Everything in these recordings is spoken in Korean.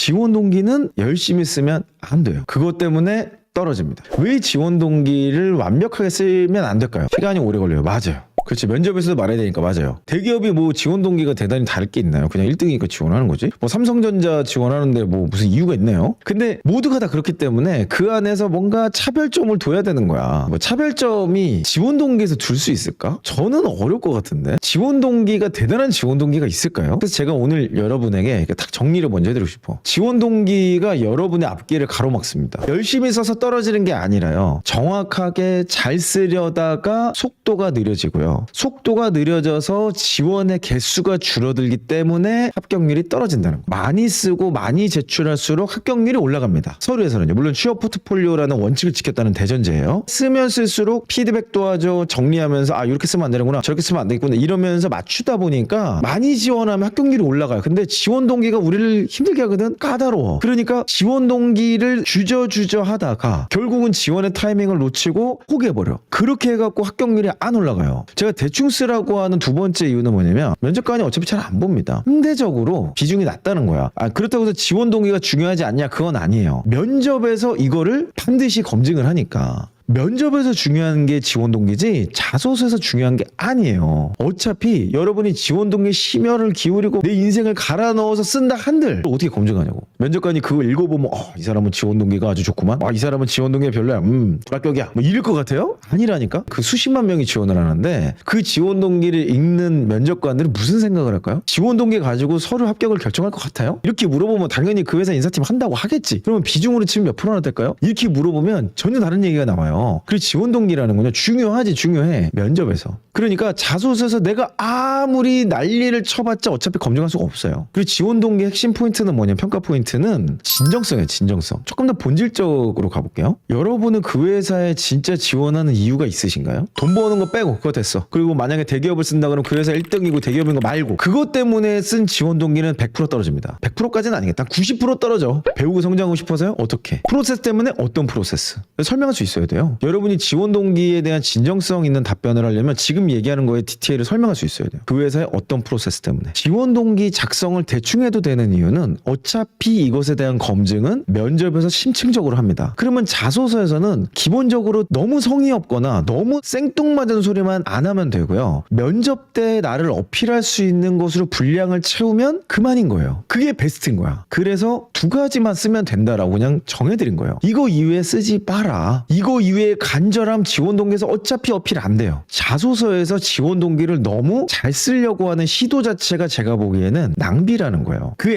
지원 동기는 열심히 쓰면 안 돼요. 그것 때문에 떨어집니다. 왜 지원 동기를 완벽하게 쓰면 안 될까요? 시간이 오래 걸려요. 맞아요. 그렇지. 면접에서도 말해야 되니까 맞아요. 대기업이 뭐 지원 동기가 대단히 다를 게 있나요? 그냥 1등이니까 지원하는 거지. 뭐 삼성전자 지원하는데 뭐 무슨 이유가 있나요? 근데 모두가 다 그렇기 때문에 그 안에서 뭔가 차별점을 둬야 되는 거야. 뭐 차별점이 지원 동기에서 둘 수 있을까? 저는 어려울 것 같은데. 지원 동기가 대단한 지원 동기가 있을까요? 그래서 제가 오늘 여러분에게 딱 정리를 먼저 해드리고 싶어. 지원 동기가 여러분의 앞길을 가로막습니다. 열심히 써서 떨어지는 게 아니라요. 정확하게 잘 쓰려다가 속도가 느려지고요. 속도가 느려져서 지원의 개수가 줄어들기 때문에 합격률이 떨어진다는 거. 많이 쓰고 많이 제출할수록 합격률이 올라갑니다. 서류에서는요. 물론 취업 포트폴리오라는 원칙을 지켰다는 대전제예요. 쓰면 쓸수록 피드백도 하죠. 정리하면서 아 이렇게 쓰면 안 되는구나. 저렇게 쓰면 안 되겠구나. 이러면서 맞추다 보니까 많이 지원하면 합격률이 올라가요. 근데 지원 동기가 우리를 힘들게 하거든. 까다로워. 그러니까 지원 동기를 주저주저 하다가 결국은 지원의 타이밍을 놓치고 포기해버려. 그렇게 해갖고 합격률이 안 올라가요. 제가 대충 쓰라고 하는 두 번째 이유는 뭐냐면 면접관이 어차피 잘 안 봅니다. 상대적으로 비중이 낮다는 거야. 그렇다고 해서 지원 동기가 중요하지 않냐? 그건 아니에요. 면접에서 이거를 반드시 검증을 하니까. 면접에서 중요한 게 지원 동기지 자소서에서 중요한 게 아니에요. 어차피 여러분이 지원 동기에 심혈을 기울이고 내 인생을 갈아 넣어서 쓴다 한들 어떻게 검증하냐고. 면접관이 그거 읽어보면 이 사람은 지원 동기가 아주 좋구만. 이 사람은 지원 동기가 별로야. 불합격이야. 뭐 이럴 것 같아요? 아니라니까. 그 수십만 명이 지원을 하는데 그 지원 동기를 읽는 면접관들은 무슨 생각을 할까요? 지원 동기 가지고 서류 합격을 결정할 것 같아요? 이렇게 물어보면 당연히 그 회사 인사팀 한다고 하겠지. 그러면 비중으로 치면 몇 프로나 될까요? 이렇게 물어보면 전혀 다른 얘기가 나와요. 그리고 지원 동기라는 건요. 중요하지 중요해. 면접에서. 그러니까 자소서에서 내가 아무리 난리를 쳐봤자 어차피 검증할 수가 없어요. 그리고 지원 동기 핵심 포인트는 뭐냐면 평가 포인트는 진정성이에요. 진정성. 조금 더 본질적으로 가볼게요. 여러분은 그 회사에 진짜 지원하는 이유가 있으신가요? 돈 버는 거 빼고 그거 됐어. 그리고 만약에 대기업을 쓴다 그러면 그 회사 1등이고 대기업인 거 말고 그것 때문에 쓴 지원 동기는 100% 떨어집니다. 100%까지는 아니겠다. 90% 떨어져. 배우고 성장하고 싶어서요? 어떻게? 프로세스 때문에 어떤 프로세스? 설명할 수 있어야 돼요. 여러분이 지원 동기에 대한 진정성 있는 답변을 하려면 지금 얘기하는 거에 디테일을 설명할 수 있어야 돼요. 그 회사의 어떤 프로세스 때문에. 지원 동기 작성을 대충 해도 되는 이유는 어차피 이것에 대한 검증은 면접에서 심층적으로 합니다. 그러면 자소서에서는 기본적으로 너무 성의 없거나 너무 생뚱맞은 소리만 안 하면 되고요. 면접 때 나를 어필할 수 있는 것으로 분량을 채우면 그만인 거예요. 그게 베스트인 거야. 그래서 두 가지만 쓰면 된다라고 그냥 정해드린 거예요. 이거 이외에 쓰지 마라. 이거 이외에 간절함 지원 동기에서 어차피 어필 안 돼요. 자소서에서 지원 동기를 너무 잘 쓰려고 하는 시도 자체가 제가 보기에는 낭비라는 거예요. 그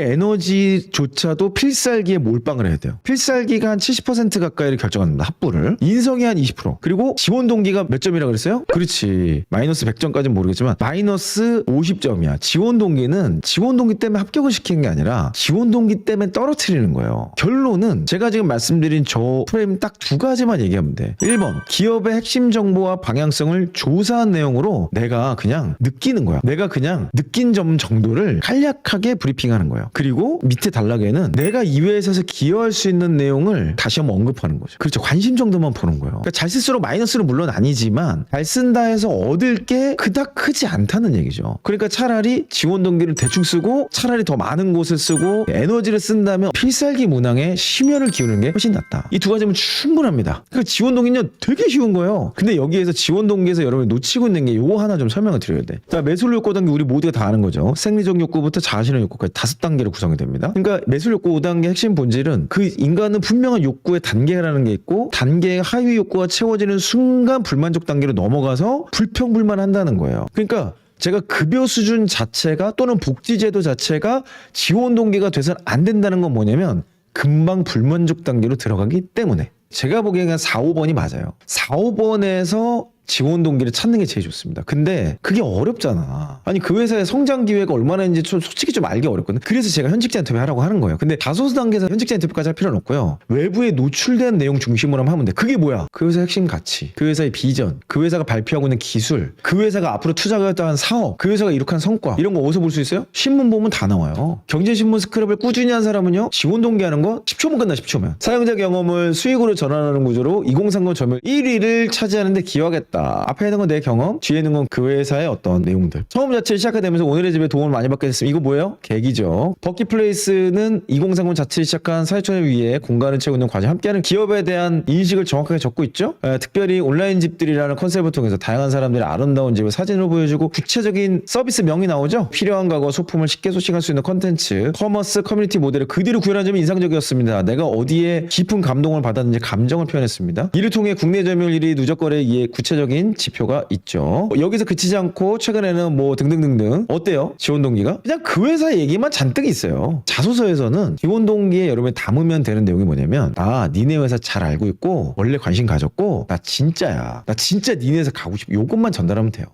에너지조차도 필살기에 몰빵을 해야 돼요. 필살기가 한 70% 가까이를 결정합니다. 합부를. 인성이 한 20%. 그리고 지원 동기가 몇 점이라고 그랬어요? 그렇지. 마이너스 100점까지는 모르겠지만 마이너스 50점이야. 지원 동기는 지원 동기 때문에 합격을 시키는 게 아니라 지원 동기 때문에 떨어뜨리는 거예요. 결론은 제가 지금 말씀드린 저 프레임 딱 두 가지만 얘기하면 돼. 1번 기업의 핵심 정보와 방향성을 조사한 내용으로 내가 그냥 느끼는 거야. 내가 그냥 느낀 점 정도를 간략하게 브리핑하는 거예요. 그리고 밑에 단락에는 내가 이 회사에서 기여할 수 있는 내용을 다시 한번 언급하는 거죠. 그렇죠. 관심 정도만 보는 거예요. 그러니까 잘 쓸수록 마이너스는 물론 아니지만 잘 쓴다 해서 얻을 게 그닥 크지 않다는 얘기죠. 그러니까 차라리 지원 동기를 대충 쓰고 차라리 더 많은 곳을 쓰고 에너지를 쓴다면 필살기 문항에 심혈을 기울이는 게 훨씬 낫다. 이 두 가지면 충분합니다. 그러니까 지원 동기는 되게 쉬운 거예요. 근데 여기에서 지원 동기에서 여러분이 놓치고 있는 게 요거 하나 좀 설명을 드려야 돼. 자, 매술 욕구 단계 우리 모두가 다 아는 거죠. 생리적 욕구부터 자아실현 욕구까지 5단계로 구성이 됩니다. 그러니까 매술 욕구 5단계 핵심 본질은 그 인간은 분명한 욕구의 단계라는 게 있고 단계의 하위 욕구가 채워지는 순간 불만족 단계로 넘어가서 불평불만한다는 거예요. 그러니까 제가 급여 수준 자체가 또는 복지제도 자체가 지원 동기가 돼서는 안 된다는 건 뭐냐면 금방 불만족 단계로 들어가기 때문에 제가 보기에는 4, 5번이 맞아요. 4, 5번에서 지원 동기를 찾는 게 제일 좋습니다. 근데 그게 어렵잖아. 아니 그 회사의 성장 기회가 얼마나 있는지 솔직히 좀 알기 어렵거든. 그래서 제가 현직자 인터뷰 하라고 하는 거예요. 근데 자소서 단계에서 현직자 인터뷰까지 할 필요는 없고요. 외부에 노출된 내용 중심으로 하면 돼. 그게 뭐야? 그 회사의 핵심 가치, 그 회사의 비전, 그 회사가 발표하고 있는 기술, 그 회사가 앞으로 투자하겠다는 한 사업, 그 회사가 이룩한 성과 이런 거 어디서 볼 수 있어요? 신문 보면 다 나와요. 경제신문 스크랩을 꾸준히 한 사람은요. 지원 동기하는 거 10초면 끝나. 10초면. 사용자 경험을 수익으로 전환하는 구조로 2030 점유율 1위를 차지하는데 기여하겠다. 싶다. 앞에 있는 건 내 경험, 뒤에 있는 건 그 회사의 어떤 내용들. 처음 자체를 시작하게 되면서 오늘의 집에 도움을 많이 받게 됐습니다. 이거 뭐예요? 계기죠. 버킷플레이스는 2030 자체를 시작한 사회촌을 위해 공간을 채우고 있는 과정, 함께하는 기업에 대한 인식을 정확하게 적고 있죠. 특별히 온라인 집들이라는 컨셉을 통해서 다양한 사람들의 아름다운 집을 사진으로 보여주고 구체적인 서비스 명이 나오죠. 필요한 가구와 소품을 쉽게 소싱할 수 있는 컨텐츠, 커머스 커뮤니티 모델을 그대로 구현한 점이 인상적이었습니다. 내가 어디에 깊은 감동을 받았는지 감정을 표현했습니다. 이를 통해 국내 점유율 1위 누적거래에 의해 구체적인 지표가 있죠. 여기서 그치지 않고 최근에는 뭐 등등등등. 어때요? 지원 동기가? 그냥 그 회사 얘기만 잔뜩 있어요. 자소서에서는 지원 동기에 여러분이 담으면 되는 내용이 뭐냐면, 나 니네 회사 잘 알고 있고 원래 관심 가졌고 나 진짜야. 나 진짜 니네 회사 가고 싶어. 요것만 전달하면 돼요.